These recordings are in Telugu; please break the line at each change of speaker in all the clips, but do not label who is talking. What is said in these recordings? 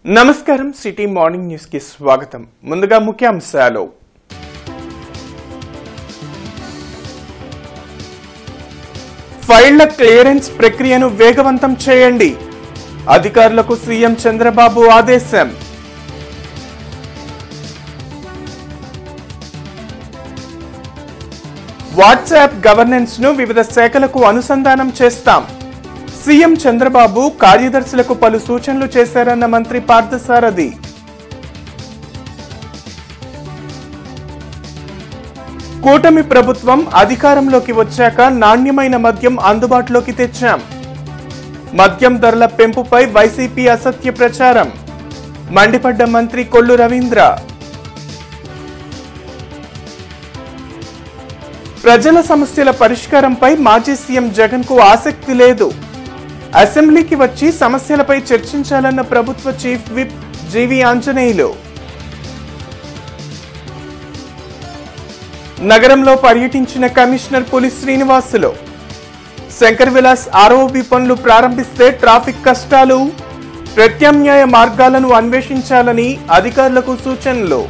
నమస్కారం సిటీ మార్నింగ్ న్యూస్ కి స్వాగతం. ముందుగా ముఖ్యాంశాలు. ఫైళ్ల క్లియరెన్స్ ప్రక్రియను వేగవంతం చేయండి. అధికారులకు సీఎం చంద్రబాబు ఆదేశం. వాట్సాప్ గవర్నెన్స్ ను వివిధ శాఖలకు అనుసంధానం చేస్తాం. సీఎం చంద్రబాబు కార్యదర్శులకు పలు సూచనలు చేశారన్న మంత్రి పార్థసారథి. కూటమి ప్రభుత్వం అధికారంలోకి వచ్చాక నాణ్యమైన మద్యం అందుబాటులోకి తెచ్చాం. మద్యం ధరల పెంపుపై వైసీపీ అసత్య ప్రచారం. మండిపడ్డ మంత్రి కొల్లు రవీంద్ర. ప్రజల సమస్యల పరిష్కారంపై మాజీ సీఎం జగన్ కు ఆసక్తి లేదు. అసెంబ్లీకి వచ్చి సమస్యలపై చర్చించాలన్న ప్రభుత్వ చీఫ్ విప్ జీవి ఆంజనేయులు. నగరంలో పర్యటించిన కమిషనర్ పులి శ్రీనివాసులు. శంకర్ విలాస్ ఆర్ఓబి పనులు ప్రారంభిస్తే ట్రాఫిక్ కష్టాలు, ప్రత్యామ్నాయ మార్గాలను అన్వేషించాలని అధికారులకు సూచనలు.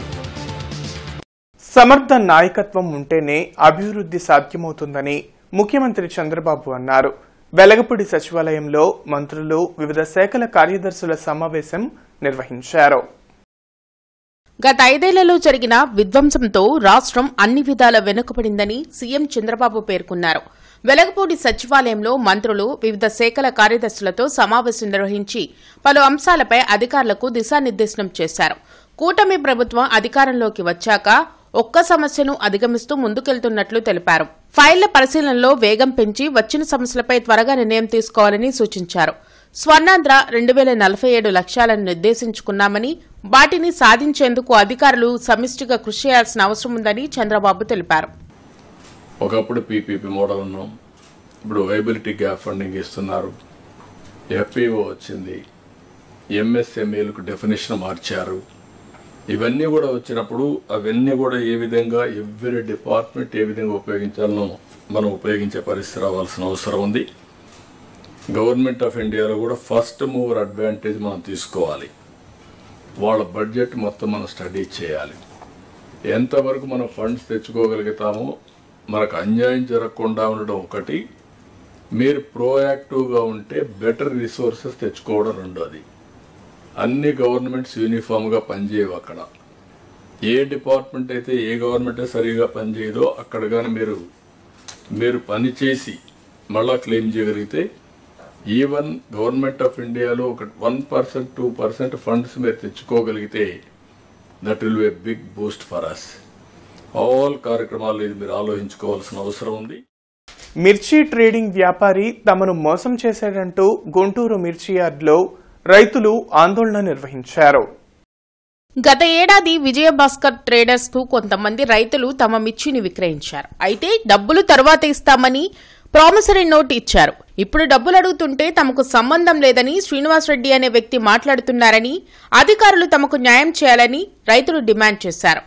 సమర్థ నాయకత్వం ఉంటేనే అభివృద్ధి సాధ్యమవుతుందని ముఖ్యమంత్రి చంద్రబాబు అన్నారు. వెలగపూడి సచివాలయంలో మంత్రులు, వివిధ శాఖల కార్యదర్శుల సమావేశం నిర్వహించారు.
గత 5 ఏళ్లలో జరిగిన విధ్వంసంతో రాష్ట్రం అన్ని విధాల వెనుకబడిందని సీఎం చంద్రబాబు పేర్కొన్నారు. వెలగపూడి సచివాలయంలో మంత్రులు, వివిధ శాఖల కార్యదర్శులతో సమావేశం నిర్వహించి పలు అంశాలపై అధికారులకు దిశానిర్దేశనం చేశారు. కూటమి ప్రభుత్వం అధికారంలోకి వచ్చాక ఒక్క సమస్యను అధిగమిస్తూ ముందుకెళ్తున్నట్లు తెలిపారు. ఫైళ్ల పరిశీలనలో వేగం పెంచి వచ్చిన సమస్యలపై త్వరగా నిర్ణయం తీసుకోవాలని సూచించారు. స్వర్ణాంధ్ర 2047 లక్ష్యాలను నిర్దేశించుకున్నామని, వాటిని సాధించేందుకు అధికారులు సమిష్టిగా కృషి చేయాల్సిన అవసరం ఉందని చంద్రబాబు తెలిపారు.
ఒకప్పుడు పీపీపీ మోడల్ ఉన్నాం, ఇప్పుడు వైబిలిటీ గ్యాప్ ఫండింగ్ ఇస్తున్నారు, ఎఫ్పీఓ వచ్చింది, ఎంఎస్ఎంఈలకు డెఫినేషన్ మార్చారు. ఇవన్నీ కూడా వచ్చినప్పుడు అవన్నీ కూడా ఏ విధంగా ఎవ్రీ డిపార్ట్మెంట్ ఏ విధంగా ఉపయోగించాలనో మనం ఉపయోగించే పరిస్థితి రావాల్సిన అవసరం ఉంది. గవర్నమెంట్ ఆఫ్ ఇండియాలో కూడా ఫస్ట్ మూవర్ అడ్వాంటేజ్ మనం తీసుకోవాలి. వాళ్ళ బడ్జెట్ మొత్తం మనం స్టడీ చేయాలి. ఎంతవరకు మనం ఫండ్స్ తెచ్చుకోగలుగుతామో, మనకు అన్యాయం జరగకుండా ఉండడం ఒకటి, మీరు ప్రోయాక్టివ్గా ఉంటే బెటర్ రిసోర్సెస్ తెచ్చుకోవడం రెండోది. అన్ని గవర్నమెంట్స్ యూనిఫామ్గా పనిచేయవు. అక్కడ ఏ డిపార్ట్మెంట్ అయితే ఏ గవర్నమెంట్ సరిగా పనిచేయదో అక్కడ కానీ మీరు పనిచేసి మళ్ళా క్లెయిమ్ చేయగలిగితే, ఈవెన్ గవర్నమెంట్ ఆఫ్ ఇండియాలో ఒక 1%, 2% ఫండ్స్ మీరు తెచ్చుకోగలిగితే that will be a big boost for us. All కార్యక్రమాలు ఇది మీరు ఆలోచించుకోవాల్సిన అవసరం ఉంది.
మిర్చి ట్రేడింగ్ వ్యాపారి తమను మోసం చేశాడంటూ గుంటూరు మిర్చి యార్డ్లో రైతులు ఆందోళన నిర్వహించారు.
గత ఏడాది విజయభాస్కర్ ట్రేడర్స్ కు కొంతమంది రైతులు తమ మిర్చిని విక్రయించారు. అయితే డబ్బులు తరువాత ఇస్తామని ప్రామిసరీ నోట్ ఇచ్చారు. ఇప్పుడు డబ్బులు అడుగుతుంటే తమకు సంబంధం లేదని శ్రీనివాసరెడ్డి అనే వ్యక్తి మాట్లాడుతున్నారని, అధికారులు తమకు న్యాయం చేయాలని రైతులు డిమాండ్ చేశారు.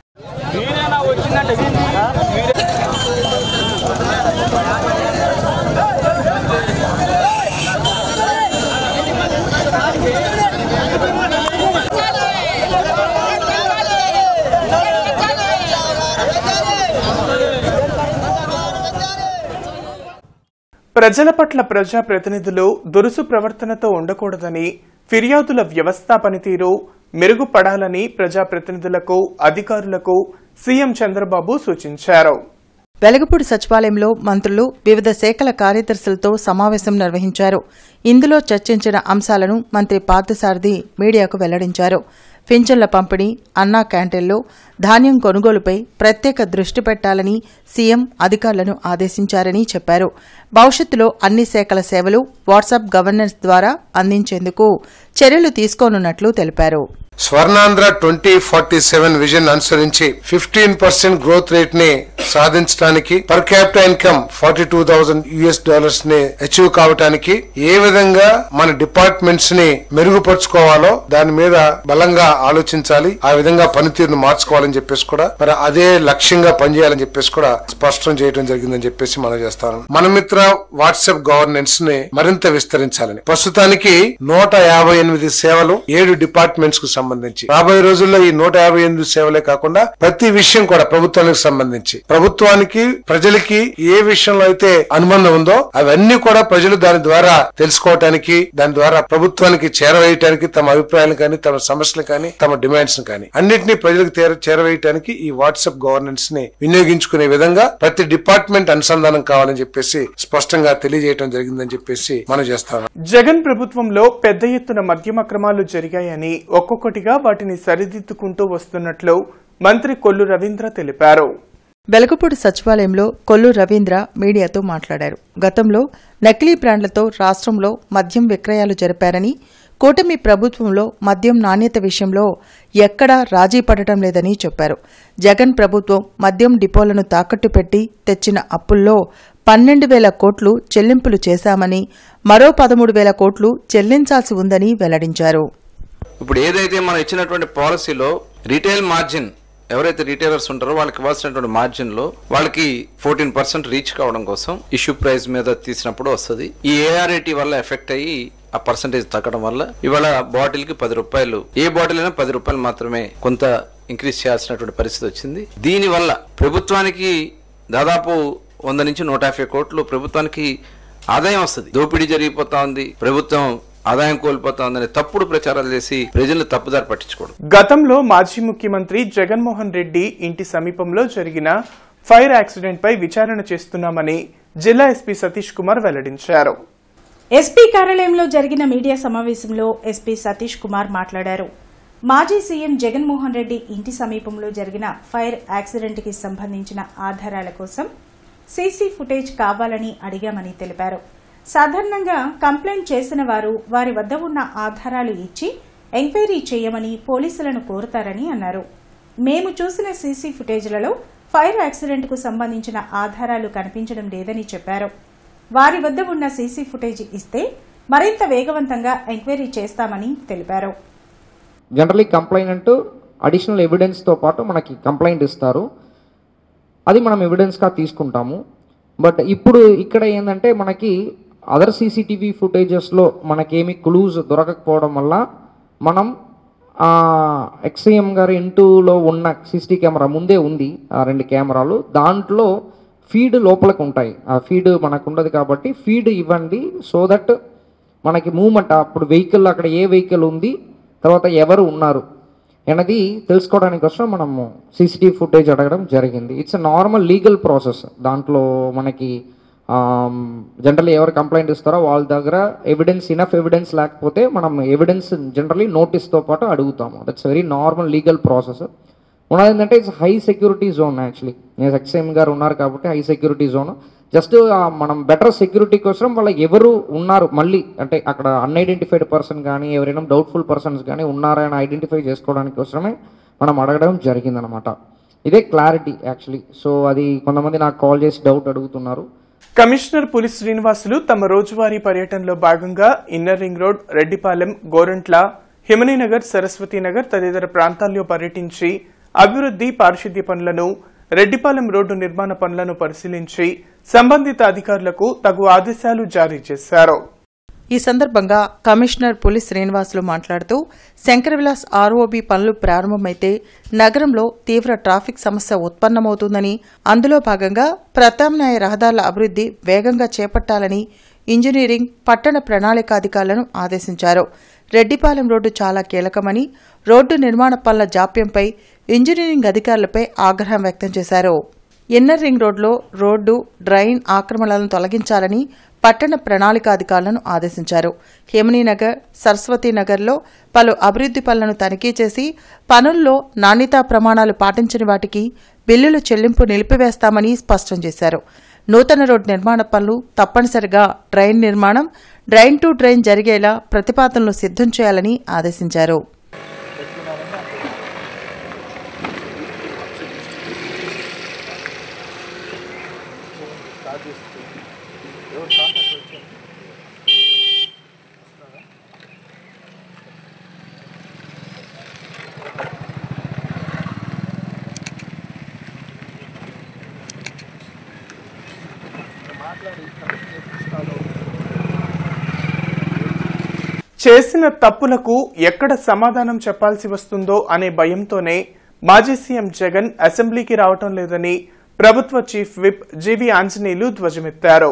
ప్రజల పట్ల ప్రజాప్రతినిధులు దురుసు ప్రవర్తనతో ఉండకూడదని, ఫిర్యాదుల వ్యవస్థ పనితీరు మెరుగుపడాలని ప్రజాప్రతినిధులకు, అధికారులకు సీఎం చంద్రబాబు సూచించారు.
వెలగపూడి సచివాలయంలో మంత్రులు, వివిధ శాఖల కార్యదర్శులతో సమావేశం నిర్వహించారు. ఇందులో చర్చించిన అంశాలను మంత్రి పార్థసారథి మీడియాకు వెల్లడించారు. పింఛన్ల పంపిణీ, అన్నా క్యాంటీన్లో ధాన్యం కొనుగోలుపై ప్రత్యేక దృష్టి పెట్టాలని సీఎం అధికారులను ఆదేశించారని చెప్పారు. భవిష్యత్తులో అన్ని శాఖల సేవలు వాట్సాప్ గవర్నెన్స్ ద్వారా అందించేందుకు చర్యలు తీసుకోనున్నట్లు తెలిపారు.
స్వర్ణాంధ్ర 2047 విజన్ అనుసరించి 15% గ్రోత్ రేట్ ని సాధించడానికి పర్ క్యాపిటల్ ఇన్కమ్ $42,000 ని అచీవ్ కావడానికి ఏ విధంగా మన డిపార్ట్మెంట్స్ ని మెరుగుపరుచుకోవాలో దాని మీద బలంగా ఆలోచించాలి, ఆ విధంగా పనితీరును మార్చుకోవాలని చెప్పేసి కూడా మరి అదే లక్ష్యంగా పనిచేయాలని చెప్పేసి కూడా స్పష్టం చేయడం జరిగిందని చెప్పేసి మనం చేస్తాను. మన మిత్ర వాట్సాప్ గవర్నెన్స్ ని మరింత విస్తరించాలని ప్రస్తుతానికి 158 సేవలు 7 డిపార్ట్మెంట్స్ కు సంబంధించి రాబోయే రోజుల్లో ఈ 158 సేవలే కాకుండా ప్రతి విషయం కూడా ప్రభుత్వానికి సంబంధించి ప్రభుత్వానికి ప్రజలకి ఏ విషయంలో అయితే అనుబంధం ఉందో అవన్నీ కూడా ప్రజలు దాని ద్వారా తెలుసుకోవటానికి, దాని ద్వారా ప్రభుత్వానికి చేరవేయటానికి, తమ అభిప్రాయాలు కానీ తమ సమస్యలు కానీ తమ డిమాండ్స్ కానీ అన్నింటినీ ప్రజలకు చేరవేయటానికి ఈ వాట్సాప్ గవర్నెన్స్ ని వినియోగించుకునే విధంగా ప్రతి డిపార్ట్మెంట్ అనుసంధానం కావాలని చెప్పేసి స్పష్టంగా తెలియజేయడం జరిగిందని చెప్పేసి మనం చేస్తాం.
జగన్ ప్రభుత్వంలో పెద్ద ఎత్తున మద్యం అక్రమాలు జరిగాయని ఒక్కొక్కటిగా వాటిని సరిదిద్దుకుంటూ వస్తున్నట్లు మంత్రి కొల్లు రవీంద్ర తెలిపారు.
వెలగపూడి సచివాలయంలో కొల్లు రవీంద్ర మీడియాతో మాట్లాడారు. గతంలో నకిలీ బ్రాండ్లతో రాష్ట్రంలో మద్యం విక్రయాలు జరిపారని, కూటమి ప్రభుత్వంలో మద్యం నాణ్యత విషయంలో ఎక్కడా రాజీ పడటం లేదని చెప్పారు. జగన్ ప్రభుత్వం మద్యం డిపోలను తాకట్టు పెట్టి తెచ్చిన అప్పుల్లో 12,000 కోట్లు చెల్లింపులు చేశామని, మరో 13,000 కోట్లు చెల్లించాల్సి ఉందని వెల్లడించారు.
ఇప్పుడు ఏదైతే మనం ఇచ్చినటువంటి పాలసీలో రీటైల్ మార్జిన్ ఎవరైతే రీటైలర్స్ ఉంటారో వాళ్ళకి ఇవ్వాల్సినటువంటి మార్జిన్ లో వాళ్ళకి 14% రీచ్ కావడం కోసం ఇష్యూ ప్రైస్ మీద తీసినప్పుడు వస్తుంది. ఈ ఏఆర్ఏటీ వల్ల ఎఫెక్ట్ అయ్యి ఆ పర్సంటేజ్ తగ్గడం వల్ల ఇవాళ బాటిల్ కి ₹10, ఏ బాటిల్ అయినా ₹10 మాత్రమే కొంత ఇంక్రీజ్ చేయాల్సినటువంటి పరిస్థితి వచ్చింది. దీని వల్ల ప్రభుత్వానికి దాదాపు 100 నుంచి 150 కోట్లు ప్రభుత్వానికి ఆదాయం వస్తుంది. దోపిడీ జరిగిపోతా ఉంది, ప్రభుత్వం ఆదాయం కోల్పోతా ఉందని తప్పుడు ప్రచారాలు చేసి ప్రజలను తప్పుదారి పట్టించుకోవడం.
గతంలో మాజీ ముఖ్యమంత్రి జగన్మోహన్ రెడ్డి ఇంటి సమీపంలో జరిగిన ఫైర్ యాక్సిడెంట్ పై విచారణ చేస్తున్నామని జిల్లా ఎస్పీ సతీష్ కుమార్ వెల్లడించారు.
ఎస్పీ కార్యాలయంలో జరిగిన మీడియా సమావేశంలో ఎస్పీ సతీష్ కుమార్ మాట్లాడారు. మాజీ సీఎం జగన్మోహన్ రెడ్డి ఇంటి సమీపంలో జరిగిన ఫైర్ యాక్సిడెంట్ కి సంబంధించిన ఆధారాల కోసం సీసీ ఫుటేజ్ కావాలని అడిగామని తెలిపారు. సాధారణంగా కంప్లైంట్ చేసిన వారు వారి వద్ద ఉన్న ఆధారాలు ఇచ్చి ఎంక్వైరీ చేయమని పోలీసులను కోరుతారని అన్నారు. మేము చూసిన సీసీ ఫుటేజ్లలో ఫైర్ యాక్సిడెంట్ కు సంబంధించిన ఆధారాలు కనిపించడం లేదని చెప్పారు. వారి వద్ద ఉన్న సీసీ ఫుటేజ్ ఇస్తే మరింత వేగవంతంగా ఎంక్వైరీ చేస్తామని తెలిపారు.
జనరలీ కంప్లైంట్ అడిషనల్ ఎవిడెన్స్ తో పాటు మనకి కంప్లైంట్ ఇస్తారు, అది మనం ఎవిడెన్స్గా తీసుకుంటాము. బట్ ఇప్పుడు ఇక్కడ ఏంటంటే మనకి అదర్ సీసీటీవీ ఫుటేజెస్లో మనకేమి క్లూజ్ దొరకకపోవడం వల్ల మనం ఎక్స్ఐఎం గారు ఇంటూలో ఉన్న సీసీటీ కెమెరా ముందే ఉంది, ఆ 2 కెమెరాలు, దాంట్లో ఫీడ్ లోపలికి ఉంటాయి. ఆ ఫీడ్ మనకు ఉండదు కాబట్టి ఫీడ్ ఇవ్వండి, సో దట్ మనకి మూమెంట్ అప్పుడు వెహికల్ అక్కడ ఏ వెహికల్ ఉంది, తర్వాత ఎవరు ఉన్నారు అనేది తెలుసుకోవడానికి కోసం మనము సీసీటీవీ ఫుటేజ్ అడగడం జరిగింది. It's normal legal process. దాంట్లో మనకి జనరల్లీ ఎవరు కంప్లైంట్ ఇస్తారో వాళ్ళ దగ్గర ఇనఫ్ ఎవిడెన్స్ లేకపోతే మనం ఎవిడెన్స్ జనరల్లీ నోటీస్తో పాటు అడుగుతాము. That's very normal legal process. ఉన్నది ఏంటంటే it's high security zone. Actually ఎక్స్ఐఎం గారు ఉన్నారు కాబట్టి హై సెక్యూరిటీ జోన్. జస్ట్ మనం బెటర్ సెక్యూరిటీ కోసం వాళ్ళ ఎవరు ఉన్నారు మళ్ళీ అంటే అక్కడ అన్ఐడెంటిఫైడ్ పర్సన్ కానీ ఎవరైనా డౌట్ఫుల్ పర్సన్స్ కానీ ఉన్నారని ఐడెంటిఫై చేసుకోవడానికి కోసమే మనం అడగడం జరిగిందనమాట. ఇదే క్లారిటీ యాక్చువల్లీ. సో అది కొంతమంది నాకు కాల్ చేసి డౌట్ అడుగుతున్నారు.
కమిషనర్ పులి శ్రీనివాసులు తమ రోజువారీ పర్యటనలో భాగంగా inner ring road, Reddipalem, Gorantla, Himaninagar, Saraswatinagar తదితర ప్రాంతాల్లో పర్యటించి అభివృద్ది, పారిశుద్ధ్య పనులను, రెడ్డిపాలెం రోడ్డు నిర్మాణ పనులను పరిశీలించి సంబంధిత అధికారులకు తగు ఆదేశాలు జారీ చేశారు.
ఈ సందర్భంగా కమిషనర్ పులి శ్రీనివాసులు మాట్లాడుతూ శంకరవిలాస్ ఆర్ఓబీ పనులు ప్రారంభమైతే నగరంలో తీవ్ర ట్రాఫిక్ సమస్య ఉత్పన్నమవుతుందని, అందులో భాగంగా ప్రత్యామ్నాయ రహదారుల అభివృద్ది వేగంగా చేపట్టాలని ఇంజనీరింగ్, పట్టణ ప్రణాళికాధికారులను ఆదేశించారు. రెడ్డిపాలెం రోడ్డు చాలా కీలకమని, రోడ్డు నిర్మాణ పనుల జాప్యంపై ఇంజనీరింగ్ అధికారులపై ఆగ్రహం వ్యక్తం చేశారు. ఇన్నర్ రింగ్ రోడ్లో రోడ్డు, డ్రైన్ ఆక్రమణలను తొలగించాలని పట్టణ ప్రణాళికాధికారులను ఆదేశించారు. హిమనీనగర్, సరస్వతీనగర్లో పలు అభివృద్ది పనులను తనిఖీ చేసి పనుల్లో నాణ్యతా ప్రమాణాలు పాటించని వాటికి బిల్లుల చెల్లింపు నిలిపివేస్తామని స్పష్టం చేశారు. నూతన రోడ్డు నిర్మాణ పనులు తప్పనిసరిగా డ్రైన్ నిర్మాణం, డ్రైన్ టు డ్రైన్ జరిగేలా ప్రతిపాదనలు సిద్ధం చేయాలని ఆదేశించారు.
చేసిన తప్పులకు ఎక్కడ సమాధానం చెప్పాల్సి వస్తుందో అనే భయంతోనే మాజీ సీఎం జగన్ అసెంబ్లీకి రావటం లేదని ప్రభుత్వ చీఫ్ విప్ జీవీ ఆంజనేయులు ధ్వజమెత్తారు.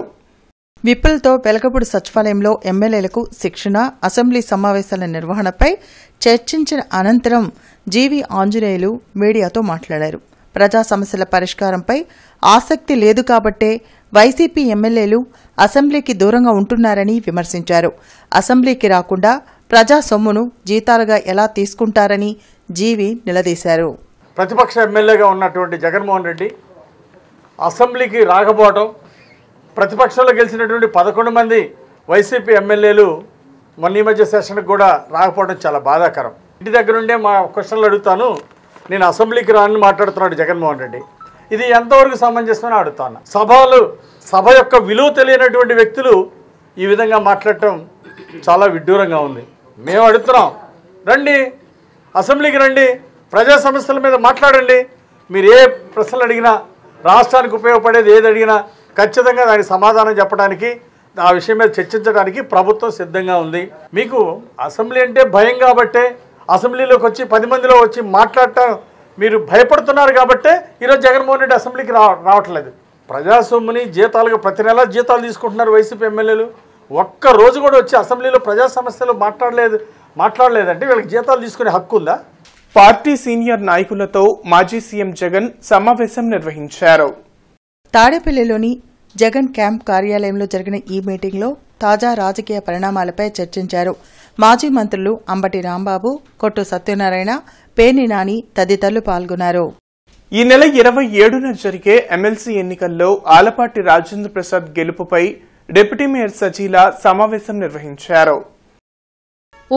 విప్పులతో వెలగపూడి సచివాలయంలో ఎమ్మెల్యేలకు శిక్షణ, అసెంబ్లీ సమావేశాల నిర్వహణపై చర్చించిన అనంతరం జీవీ ఆంజనేయులు మీడియాతో మాట్లాడారు. ప్రజా సమస్యల పరిష్కారంపై ఆసక్తి లేదు కాబట్టే వైసీపీ ఎమ్మెల్యేలు అసెంబ్లీకి దూరంగా ఉంటున్నారని విమర్శించారు. అసెంబ్లీకి రాకుండా ప్రజా సొమ్మును జీతాలుగా ఎలా తీసుకుంటారని జీవీ నిలదీశారు.
ప్రతిపక్ష ఎమ్మెల్యేగా ఉన్నటువంటి జగన్మోహన్ రెడ్డి అసెంబ్లీకి రాకపోవడం, ప్రతిపక్షంలో గెలిచినటువంటి 11 మంది వైసీపీ ఎమ్మెల్యేలు మొన్న ఈ మధ్య సెషన్కి కూడా రాకపోవడం చాలా బాధాకరం. ఇంటి దగ్గర ఉండే మా క్వశ్చన్లు అడుగుతాను. నేను అసెంబ్లీకి రాని మాట్లాడుతున్నాడు జగన్మోహన్ రెడ్డి. ఇది ఎంతవరకు సమంజసమని అడుగుతాను. సభ యొక్క విలువ తెలియనటువంటి వ్యక్తులు ఈ విధంగా మాట్లాడటం చాలా విడ్డూరంగా ఉంది. మేము అడుగుతున్నాం, రండి అసెంబ్లీకి రండి, ప్రజా సమస్యల మీద మాట్లాడండి. మీరు ఏ ప్రశ్నలు అడిగినా, రాష్ట్రానికి ఉపయోగపడేది ఏది అడిగినా ఖచ్చితంగా దానికి సమాధానం చెప్పడానికి, ఆ విషయం మీద చర్చించడానికి ప్రభుత్వం సిద్ధంగా ఉంది. మీకు అసెంబ్లీ అంటే భయం కాబట్టే అసెంబ్లీలోకి వచ్చి 10 మందిలో వచ్చి మాట్లాడటం మీరు భయపడుతున్నారు కాబట్టే ఈరోజు జగన్మోహన్ రెడ్డి అసెంబ్లీకి రావట్లేదు. ప్రజాసొమ్ముని జీతాలుగా ప్రతి నెల జీతాలు తీసుకుంటున్నారు వైసీపీ ఎమ్మెల్యేలు. ఒక్క రోజు కూడా వచ్చి అసెంబ్లీలో ప్రజా సమస్యలు మాట్లాడలేదంటే వీళ్ళకి జీతాలు తీసుకునే హక్కు ఉందా?
పార్టీ సీనియర్ నాయకులతో మాజీ సీఎం జగన్ సమావేశం నిర్వహించారు.
తాడేపల్లిలోని జగన్ క్యాంప్ కార్యాలయంలో జరిగిన ఈ మీటింగ్లో తాజా రాజకీయ పరిణామాలపై చర్చించారు. మాజీ మంత్రులు అంబటి రాంబాబు, కొట్టు సత్యనారాయణ, పేర్ని నాని తదితరులు పాల్గొన్నారు.
ఈ నెల 27న జరిగే ఎమ్మెల్సీ ఎన్నికల్లో ఆలపాటి రాజేంద్ర ప్రసాద్ గెలుపుపై డిప్యూటీ మేయర్ సజీలా సమావేశం నిర్వహించారు.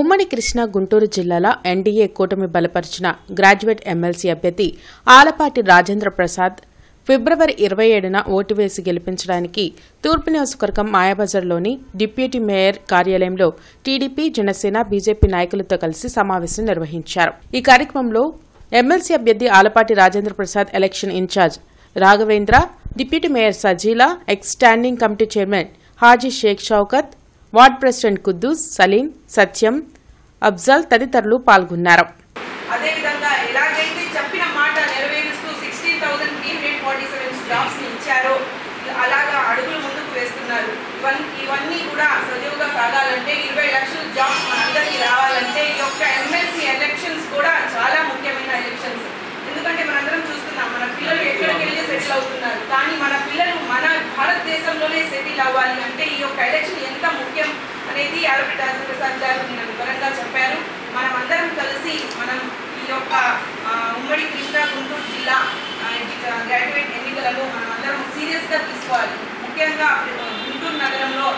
ఉమ్మడి కృష్ణా, గుంటూరు జిల్లాల ఎన్డీఏ కూటమి బలపరిచిన గ్రాడ్యుయేట్ ఎమ్మెల్సీ అభ్యర్థి ఆలపాటి రాజేంద్ర ప్రసాద్ ఫిబ్రవరి 27న ఓటు వేసి గెలిపించడానికి తూర్పు నియోజకవర్గం మాయాబజార్లోని డిప్యూటీ మేయర్ కార్యాలయంలో టీడీపీ, జనసేన, బీజేపీ నాయకులతో కలిసి సమావేశం నిర్వహించారు. ఈ కార్యక్రమంలో ఎమ్మెల్సీ అభ్యర్థి Alapati Rajendra Prasad, election incharge Raghavendra, deputy mayor Sajila, ex standing committee chairman Haji Sheikh Shaukat, ward president Kuddus, Salim, Satyam, Afzal తదితరులు పాల్గొన్నారు.
అదేవిధంగా ఎలాగైతే చెప్పిన మాట నెరవేరుస్తూ 16,347 జాబ్స్ ఇచ్చారో అలాగా అడుగులు ముందుకు వేస్తున్నారు. ఇవన్నీ కూడా సజీవుగా సాగాలంటే 20 లక్షల జాబ్స్ మనందరికీ రావాలంటే ఈ యొక్క ఎమ్మెల్సీ ఎలక్షన్స్ కూడా చాలా ముఖ్యమైన ఎలక్షన్స్. ఎందుకంటే మనందరం చూస్తున్నాం మన పిల్లలు ఎక్కడికి వెళ్ళి సెటిల్ అవుతున్నారు. కానీ మన పిల్లలు మన భారతదేశంలోనే సెటిల్ అవ్వాలి అంటే ఈ యొక్క ఎలక్షన్ ఎంత ముఖ్యం అనేది ఆలపాటి రాజేంద్ర ప్రసాద్ గారు నిన్న వివరంగా చెప్పారు. మనం అందరం కలిసి మనం ఈ యొక్క ఉమ్మడి కృష్ణా, గుంటూరు జిల్లా గ్రాడ్యుయేట్ ఎన్నికలను మనం అందరం సీరియస్గా తీసుకోవాలి. ముఖ్యంగా గుంటూరు నగరంలో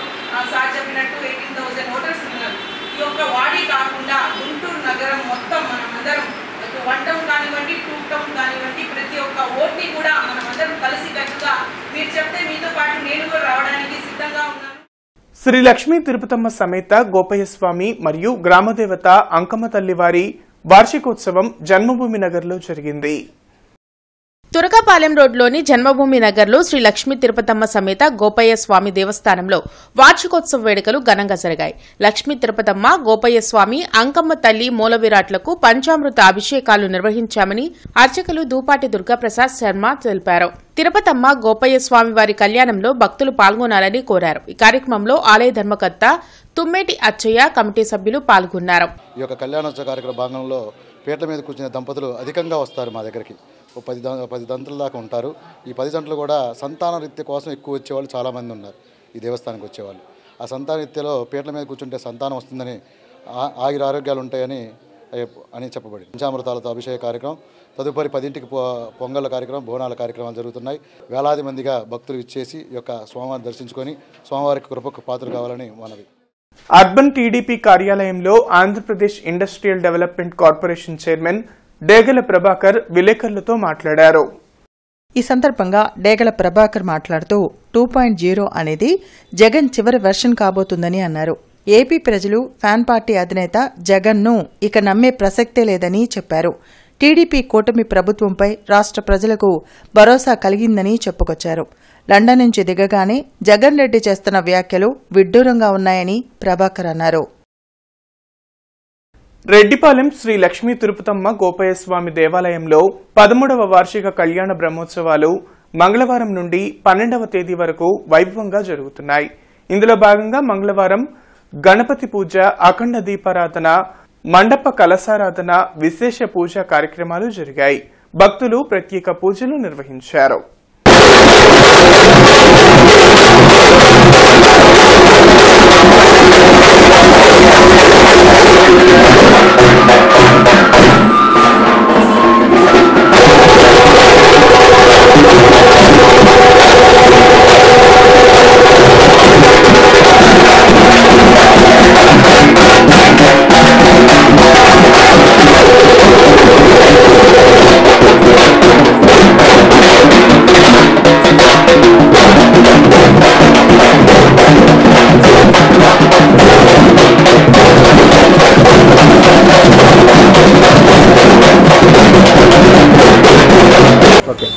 సార్ చెప్పినట్టు 18,000 ఓటర్స్ ఉన్నారు. ఈ యొక్క వాడి కాకుండా గుంటూరు నగరం మొత్తం మనం అందరం 1 టౌన్ కానివ్వండి, 2 టౌన్ కానివ్వండి, ప్రతి ఒక్క ఓట్ని కూడా మనం అందరం కలిసికట్టుగా మీరు చెప్తే మీతో పాటు నేను కూడా రావడానికి సిద్ధంగా ఉన్నాను.
శ్రీ లక్ష్మీ తిరుపతమ్మ సమేత గోపయ్యస్వామి మరియు గ్రామదేవత అంకమ్మ తల్లివారి వార్షికోత్సవం జన్మభూమి నగర్లో జరిగింది.
తురకపాలెం రోడ్లోని జన్మభూమి నగర్లో శ్రీ లక్ష్మీ తిరుపతమ్మ సమేత గోపయ్య స్వామి దేవస్థానంలో వార్షికోత్సవ వేడుకలు ఘనంగా జరిగాయి. లక్ష్మీ తిరుపతమ్మ, గోపయ్య స్వామి, అంకమ్మ తల్లి మూలవిరాట్లకు పంచామృత అభిషేకాలు నిర్వహించామని అర్చకులు దూపాటి దుర్గాప్రసాద్ శర్మ తెలిపారు. తిరుపతమ్మ, గోపయ్య స్వామి వారి కళ్యాణంలో భక్తులు పాల్గొనాలని కోరారు. ఈ కార్యక్రమంలో ఆలయ ధర్మకర్త తుమ్మేటి అచ్చయ్య, కమిటీ సభ్యులు పాల్గొన్నారు.
ఈ యొక్క కళ్యాణోత్సవ కార్యక్రమ భాగంలో పీటల మీద కూర్చునే దంపతులు అధికంగా వస్తారు మా దగ్గరికి. 10 దంతల దాకా ఉంటారు. ఈ 10 దంతలు కూడా సంతాన రీత్య కోసం ఎక్కువ వచ్చేవాళ్ళు చాలామంది ఉన్నారు ఈ దేవస్థానానికి వచ్చేవాళ్ళు. ఆ సంతాన రీత్యలో పీటల మీద కూర్చుంటే సంతానం వస్తుందని, ఆరోగ్యాలు ఉంటాయని చెప్పబడింది. పంచామృతాలతో అభిషేక కార్యక్రమం, తదుపరి 10ంటికి పొంగళ్ళ కార్యక్రమం, బోనాల కార్యక్రమాలు జరుగుతున్నాయి. వేలాది మందిగా భక్తులు ఇచ్చేసి ఈ యొక్క స్వామివారిని దర్శించుకొని స్వామివారికి కృపకు పాత్రలు కావాలని మనవి.
అర్బన్ టీడీపీ కార్యాలయంలో Andhra Pradesh industrial development corporation chairman Degala Prabhakar విలేకరులతో మాట్లాడారు.
ఈ సందర్భంగా డేగల ప్రభాకర్ మాట్లాడుతూ 2.0 అనేది జగన్ చివరి వెర్షన్ కాబోతుందని అన్నారు. ఏపీ ప్రజలు ఫ్యాన్ పార్టీ అధినేత జగన్ను ఇక నమ్మే ప్రసక్తే లేదని చెప్పారు. టీడీపీ కూటమి ప్రభుత్వంపై రాష్ట్ర ప్రజలకు భరోసా కలిగిందని చెప్పుకొచ్చారు. లండన్ నుంచి దిగగానే జగన్ రెడ్డి చేస్తున్న వ్యాఖ్యలు విడ్డూరంగా ఉన్నాయని ప్రభాకర్ అన్నారు.
రెడ్డిపాలెం శ్రీ లక్ష్మీ తిరుపతమ్మ గోపయ్య స్వామి దేవాలయంలో 13వ వార్షిక కళ్యాణ బ్రహ్మోత్సవాలు మంగళవారం నుండి 12వ తేదీ వరకు వైభవంగా జరుగుతున్నాయి. ఇందులో భాగంగా మంగళవారం గణపతి పూజ, అఖండ దీపారాధన, మండప కలశారాధన, విశేష పూజా కార్యక్రమాలు జరిగాయి. భక్తులు ప్రత్యేక పూజలు నిర్వహించారు.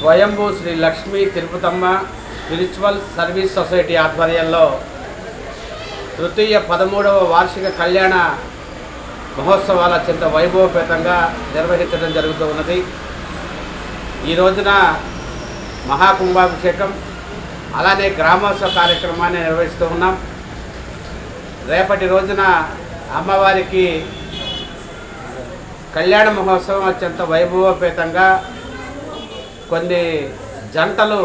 Swayambhu Sri Lakshmi Tirupatamma spiritual service society ఆధ్వర్యంలో తృతీయ 13వ వార్షిక కళ్యాణ మహోత్సవాల అత్యంత వైభవపేతంగా నిర్వహించడం జరుగుతూ ఉన్నది. ఈ రోజున మహాకుంభాభిషేకం, అలానే గ్రామోత్సవ కార్యక్రమాన్ని నిర్వహిస్తూ ఉన్నాం. రేపటి రోజున అమ్మవారికి కళ్యాణ మహోత్సవం అత్యంత వైభవపేతంగా కొన్ని జంటలు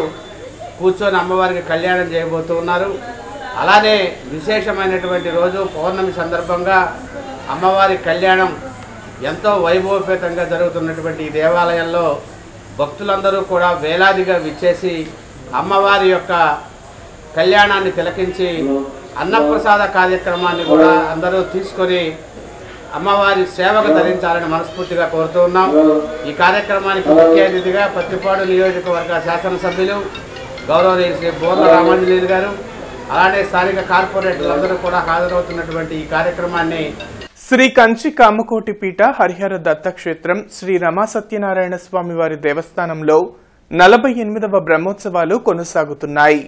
కూర్చొని అమ్మవారికి కళ్యాణం చేయబోతూ ఉన్నారు. అలానే విశేషమైనటువంటి రోజు పౌర్ణమి సందర్భంగా అమ్మవారి కళ్యాణం ఎంతో వైభవపేతంగా జరుగుతున్నటువంటి ఈ దేవాలయంలో భక్తులందరూ కూడా వేలాదిగా విచ్చేసి అమ్మవారి యొక్క కళ్యాణాన్ని తిలకించి అన్నప్రసాద కార్యక్రమాన్ని కూడా అందరూ తీసుకొని అమ్మవారి సేవకు ధరించాలని మనస్ఫూర్తిగా కోరుతూ ఉన్నాం. ఈ కార్యక్రమానికి ముఖ్య అతిథిగా పత్తిపాడు నియోజకవర్గ శాసనసభ్యులు గౌరవనీయ శ్రీ బోర్ల రామాంజనేయులు గారు, అలానే స్థానిక కార్పొరేటర్లందరూ కూడా హాజరవుతున్నటువంటి ఈ కార్యక్రమాన్ని
శ్రీ కంచి కామకోటి పీఠ హరిహర దత్తక్షేత్రం శ్రీ రమా సత్యనారాయణ స్వామి వారి దేవస్థానంలో 48వ బ్రహ్మోత్సవాలు కొనసాగుతున్నాయి.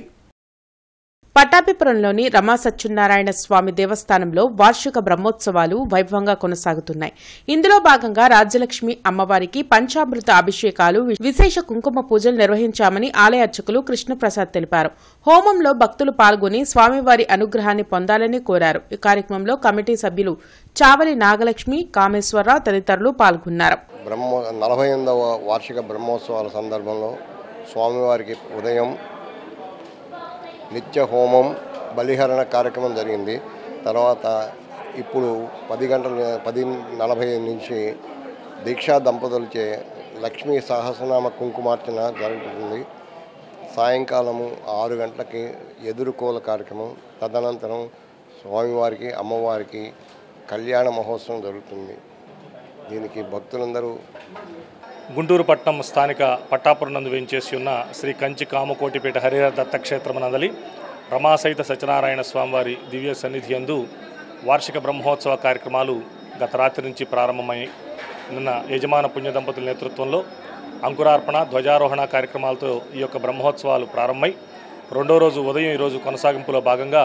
పట్టాభిపురంలోని రమా సత్యనారాయణ స్వామి దేవస్థానంలో వార్షిక బ్రహ్మోత్సవాలు వైభవంగా కొనసాగుతున్నాయి. ఇందులో భాగంగా రాజ్యలక్ష్మి అమ్మవారికి పంచామృత అభిషేకాలు, విశేష కుంకుమ పూజలు నిర్వహించామని ఆలయ అర్చకులు కృష్ణప్రసాద్ తెలిపారు. హోమంలో భక్తులు పాల్గొని స్వామివారి అనుగ్రహాన్ని పొందాలని కోరారు. ఈ కార్యక్రమంలో కమిటీ సభ్యులు చావలి నాగలక్ష్మి, కామేశ్వరరావు తదితరులు పాల్గొన్నారు.
48వ వార్షిక బ్రహ్మోత్సవాల సందర్భంలో స్వామివారికి ఉదయం నిత్య హోమం, బలిహరణ కార్యక్రమం జరిగింది. తర్వాత ఇప్పుడు 10:40 నుంచి దీక్షా దంపతులచే లక్ష్మీ సహస్రనామ కుంకుమార్చన జరుగుతుంది. సాయంకాలము 6 గంటలకి ఎదురుకోల కార్యక్రమం, తదనంతరం స్వామివారికి అమ్మవారికి కళ్యాణ మహోత్సవం జరుగుతుంది. దీనికి భక్తులందరూ
గుంటూరు పట్టణం స్థానిక పట్టాపురం నందు వేంచేసి ఉన్న శ్రీ కంచి కామకోటిపీఠ హరిహర దత్తక్షేత్రమునందలి రమాసహిత సత్యనారాయణ స్వామివారి దివ్య సన్నిధి యందు వార్షిక బ్రహ్మోత్సవ కార్యక్రమాలు గత రాత్రి నుంచి ప్రారంభమై నిన్న యజమాన పుణ్య దంపతుల నేతృత్వంలో అంకురార్పణ, ధ్వజారోహణ కార్యక్రమాలతో ఈ యొక్క బ్రహ్మోత్సవాలు ప్రారంభమై రెండో రోజు ఉదయం ఈరోజు కొనసాగింపులో భాగంగా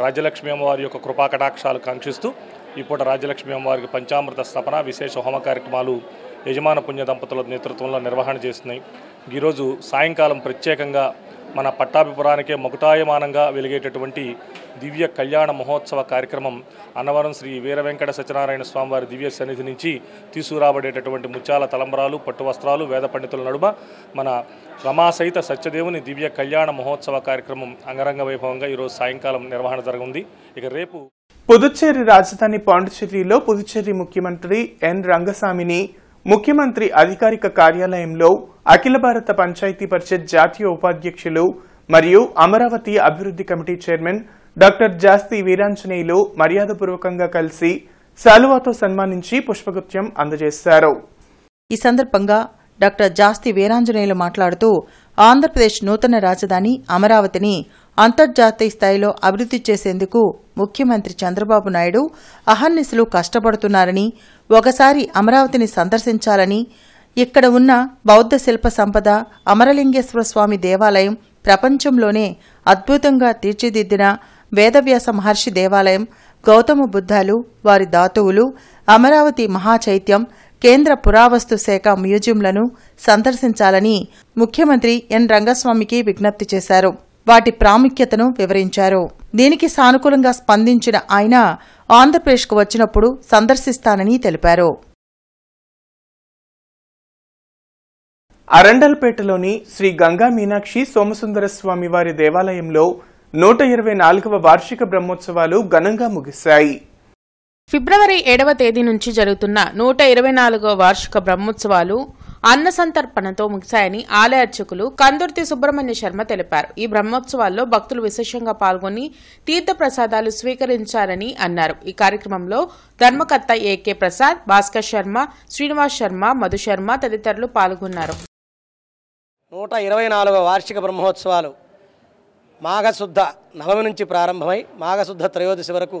రాజ్యలక్ష్మి అమ్మవారి యొక్క కృపాకటాక్షాలు కాంక్షిస్తూ ఈ పూట రాజ్యలక్ష్మి అమ్మవారికి పంచామృత స్థాపన, విశేష హోమ కార్యక్రమాలు యజమాన పుణ్య దంపతుల నేతృత్వంలో నిర్వహణ చేస్తున్నాయి. ఈరోజు సాయంకాలం ప్రత్యేకంగా మన పట్టాభిపురానికే మకుటాయమానంగా వెలిగేటటువంటి దివ్య కళ్యాణ మహోత్సవ కార్యక్రమం అన్నవరం శ్రీ వీర వెంకట సత్యనారాయణ స్వామివారి దివ్య సన్నిధి నుంచి తీసుకురాబడేటటువంటి ముత్యాల తలంబరాలు, పట్టు వస్త్రాలు, వేద పండితుల నడుమ మన రమాసహిత సత్యదేవుని దివ్య కళ్యాణ మహోత్సవ కార్యక్రమం అంగరంగ వైభవంగా ఈరోజు సాయంకాలం నిర్వహణ జరగనుంది. ఇక రేపు
పుదుచ్చేరి రాజధాని పాండిచ్చేరిలో పుదుచ్చేరి ముఖ్యమంత్రి ఎన్ రంగస్వామిని ముఖ్యమంత్రి అధికారిక కార్యాలయంలో అఖిల భారత పంచాయతీ పరిషత్ జాతీయ ఉపాధ్యక్షులు మరియు అమరావతి అభివృద్ధి కమిటీ చైర్మన్ డాక్టర్ జాస్తి వీరాంజనేయులు మర్యాదపూర్వకంగా కలిసి శాలువాతో సన్మానించి పుష్పగుత్యం అందజేశారు.
ఈ సందర్భంగా డాక్టర్ జాస్తి వీరాంజనేయులు మాట్లాడుతూ ఆంధ్రప్రదేశ్ నూతన రాజధాని అమరావతిని అంతర్జాతీయ స్థాయిలో అభివృద్ధి చేసేందుకు ముఖ్యమంత్రి చంద్రబాబు నాయుడు అహర్నిశలు కష్టపడుతున్నారని, ఒకసారి అమరావతిని సందర్శించాలని, ఇక్కడ ఉన్న బౌద్ధ శిల్ప సంపద, అమరలింగేశ్వర స్వామి దేవాలయం, ప్రపంచంలోనే అద్భుతంగా తీర్చిదిద్దిన వేదవ్యాస మహర్షి దేవాలయం, గౌతమ బుద్ధాలు, వారి ధాతువులు, అమరావతి మహాచైత్యం, కేంద్ర పురావస్తు శాఖ మ్యూజియంలను సందర్శించాలని ముఖ్యమంత్రి ఎన్ రంగస్వామికి విజ్ఞప్తి చేశారు. వాటి ప్రాముఖ్యతను వివరించారు. దీనికి సానుకూలంగా స్పందించిన ఆయన ఆంధ్రప్రదేశ్కు వచ్చినప్పుడు సందర్శిస్తానని తెలిపారు.
అరండల్పేటలోని శ్రీ గంగా మీనాక్షి సోమసుందర స్వామి వారి దేవాలయంలో 124వ వార్షిక బ్రహ్మోత్సవాలు ఘనంగా ముగిశాయి.
ఫిబ్రవరి 7వ తేదీ నుంచి జరుగుతున్న 124వ వార్షిక బ్రహ్మోత్సవాలు అన్న సంతర్పణతో ముగిశాయని ఆలయ అర్చకులు కందుర్తి సుబ్రహ్మణ్య శర్మ తెలిపారు. ఈ బ్రహ్మోత్సవాల్లో భక్తులు విశేషంగా పాల్గొని తీర్థప్రసాదాలు స్వీకరించారని అన్నారు. ఈ కార్యక్రమంలో ధర్మకర్త ఏకే ప్రసాద్, భాస్కర్ శర్మ, శ్రీనివాస్ శర్మ, మధు శర్మ తదితరులు పాల్గొన్నారు.
124వ వార్షిక బ్రహ్మోత్సవాలు మాఘశుద్ధ నవమి నుంచి ప్రారంభమై మాఘశుద్ధ త్రయోదశి వరకు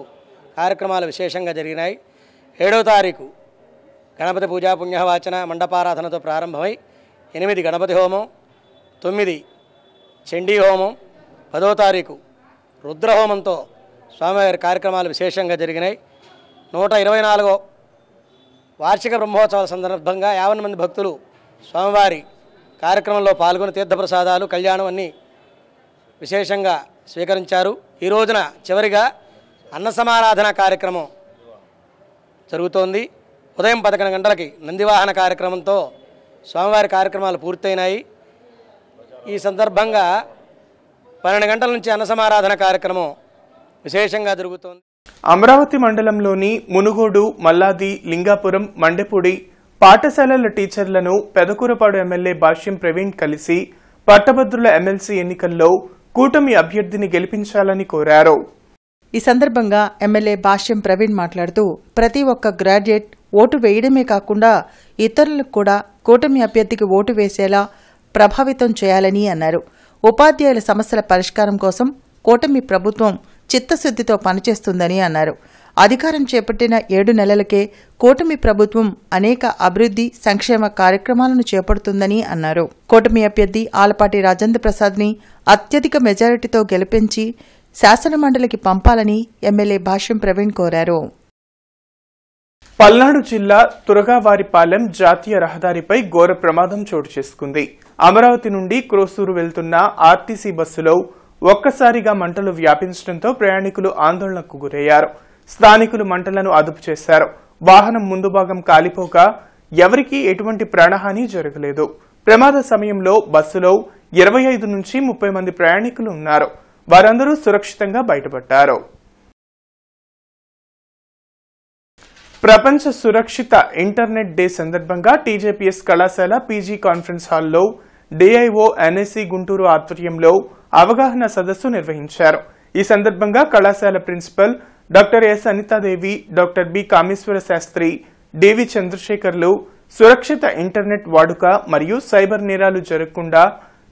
కార్యక్రమాలు విశేషంగా జరిగినాయి. 7వ తారీఖు గణపతి పూజా పుణ్యవాచన మండపారాధనతో ప్రారంభమై 8 గణపతి హోమం, 9 చండీ హోమం, 10వ తారీఖు రుద్రహోమంతో స్వామివారి కార్యక్రమాలు విశేషంగా జరిగినాయి. 124వ వార్షిక బ్రహ్మోత్సవాల సందర్భంగా 50 మంది భక్తులు స్వామివారి కార్యక్రమంలో పాల్గొని తీర్థప్రసాదాలు, కళ్యాణం అన్నీ విశేషంగా స్వీకరించారు. ఈ రోజున చివరిగా అన్న సమారాధన కార్యక్రమం జరుగుతోంది. ఉదయం 11 గంటలకి నందివాహన కార్యక్రమంతో స్వామివారి కార్యక్రమాలు పూర్తయినాయి. ఈ సందర్భంగా 12 గంటల నుంచి అన్న సమారాధన కార్యక్రమం విశేషంగా జరుగుతోంది.
అమరావతి మండలంలోని మునుగోడు, మల్లాది, లింగాపురం, మండెపూడి పాఠశాలల టీచర్లను పెదకూరపాడు ఎమ్మెల్యే భాష్యం ప్రవీణ్ కలిసి పట్టభద్రుల ఎమ్మెల్సీ ఎన్నికల్లో కూటమి అభ్యర్థిని గెలిపించాలని కోరారు.
ఈ సందర్భంగా ఎమ్మెల్యే భాష్యం ప్రవీణ్ మాట్లాడుతూ ప్రతి ఒక్క గ్రాడ్యుయేట్ ఓటు వేయడమే కాకుండా ఇతరులకు కూడా కూటమి అభ్యర్థికి ఓటు వేసేలా ప్రభావితం చేయాలని అన్నారు. ఉపాధ్యాయుల సమస్యల పరిష్కారం కోసం కూటమి ప్రభుత్వం చిత్తశుద్దితో పనిచేస్తుందని అన్నారు. అధికారం చేపట్టిన 7 నెలలకే కూటమి ప్రభుత్వం అనేక అభివృద్ధి, సంక్షేమ కార్యక్రమాలను చేపడుతుందని అన్నారు. కూటమి అభ్యర్థి ఆలపాటి రాజేంద్ర ప్రసాద్ని అత్యధిక మెజారిటీతో గెలిపించి శాసనమండలికి పంపాలని ఎమ్మెల్యే భాష్యం ప్రవీణ్ కోరారు.
పల్నాడు జిల్లా తురగావారిపాలెం జాతీయ రహదారిపై ఘోర ప్రమాదం చోటు చేసుకుంది. అమరావతి నుండి క్రోసూరు వెళ్తున్న ఆర్టీసీ బస్సులో ఒక్కసారిగా మంటలు వ్యాపించడంతో ప్రయాణికులు ఆందోళనకు గురయ్యారు. స్థానికులు మంటలను అదుపు చేశారు. వాహనం ముందు భాగం కాలిపోగా ఎవరికీ ఎటువంటి ప్రాణహాని జరగలేదు. ప్రమాద సమయంలో బస్సులో 25 నుంచి 30 మంది ప్రయాణికులు ఉన్నారు. వారందరూ సురక్షితంగా బయటపడ్డారు. ప్రపంచ సురక్షిత ఇంటర్నెట్ డే సందర్భంగా టీజేపీఎస్ కళాశాల పీజీ కాన్ఫరెన్స్ హాల్లో డిఐఓ ఎన్ఎస్సీ గుంటూరు ఆధ్వర్యంలో అవగాహన సదస్సు నిర్వహించారు. ఈ సందర్భంగా కళాశాల principal doctor S Anitadevi, doctor B Kameswara Sastri, DV చంద్రశేఖర్లు సురక్షిత ఇంటర్నెట్ వాడుక మరియు సైబర్ నేరాలు జరగకుండా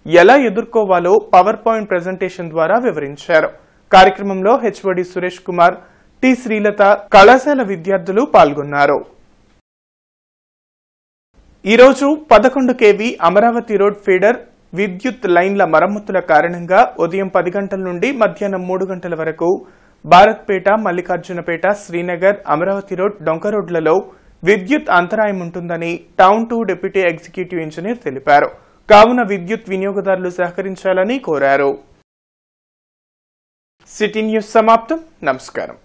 ఎలా ఎదుర్కోవాలో పవర్ పాయింట్ ప్రెజెంటేషన్ ద్వారా వివరించారు. కార్యక్రమంలో హెచ్ఓడి సురేష్ కుమార్, టి శ్రీలత, కళాశాల విద్యార్థులు పాల్గొన్నారు. ఈరోజు 11 kV అమరావతి రోడ్ ఫీడర్ విద్యుత్ లైన్ల మరమ్మతుల కారణంగా ఉదయం 10 గంటల నుండి మధ్యాహ్నం 3 గంటల వరకు భారత్పేట, మల్లికార్జునపేట, శ్రీనగర్, అమరావతి రోడ్, డొంక రోడ్లలో విద్యుత్ అంతరాయం ఉంటుందని టౌన్ 2 డిప్యూటీ ఎగ్జిక్యూటివ్ ఇంజనీర్ తెలిపారు. కావున విద్యుత్ వినియోగదారులు సహకరించాలని కోరారు. సిటీ న్యూస్ సమాప్తం. నమస్కారం.